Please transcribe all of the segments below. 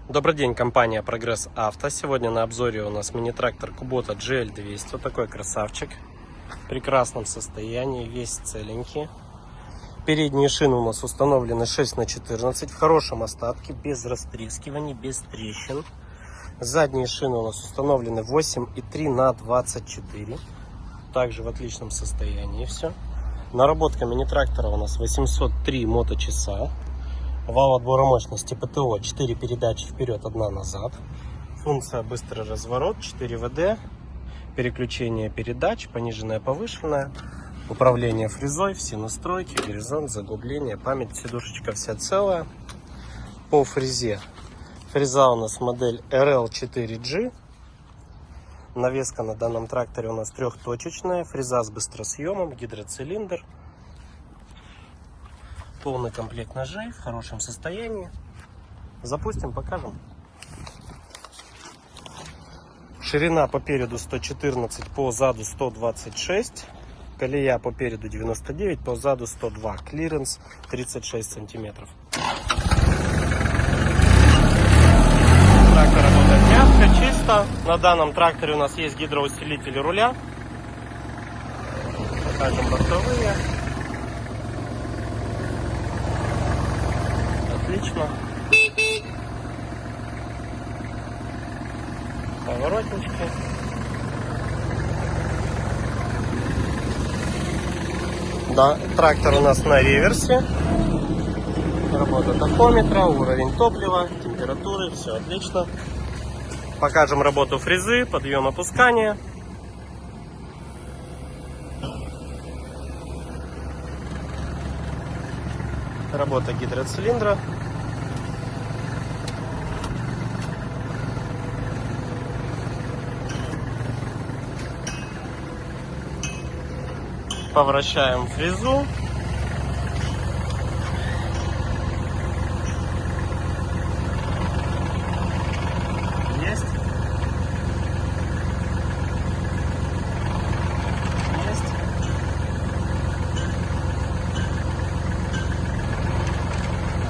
Добрый день, компания Прогресс Авто. Сегодня на обзоре у нас мини-трактор Kubota GL200. Вот такой красавчик. В прекрасном состоянии, весь целенький. Передние шины у нас установлены 6х14 в хорошем остатке, без растрескиваний, без трещин. Задние шины у нас установлены 8,3х24. Также в отличном состоянии все. Наработка мини-трактора у нас 803 моточаса. Вал отбора мощности ПТО 4 передачи вперед, 1 назад. Функция быстрый разворот, 4 ВД, переключение передач, пониженная, повышенная, управление фрезой, все настройки, горизонт, заглубление, память, сидушечка вся целая. По фрезе. Фреза у нас модель RL4G. Навеска на данном тракторе у нас трехточечная. Фреза с быстросъемом, гидроцилиндр. Полный комплект ножей в хорошем состоянии. Запустим, покажем. Ширина по переду 114, по заду 126. Колея по переду 99, по заду 102. Клиренс 36 сантиметров. Трактор работает мягко, чисто. На данном тракторе у нас есть гидроусилители руля. Покажем бортовые. Отлично. Поворотнички. Да, трактор у нас на реверсе. Работа тахометра, уровень топлива, температуры, все отлично. Покажем работу фрезы, подъем, опускание. Работа гидроцилиндра. Повращаем фрезу. Есть. Есть.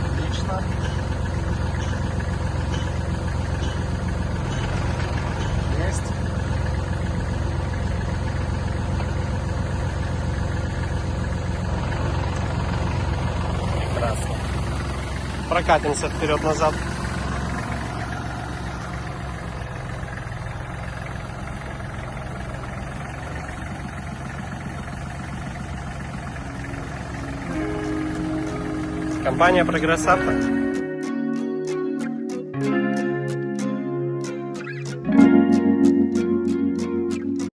Отлично. Есть. Прекрасно. Прокатимся вперед-назад. Компания Прогресс Авто.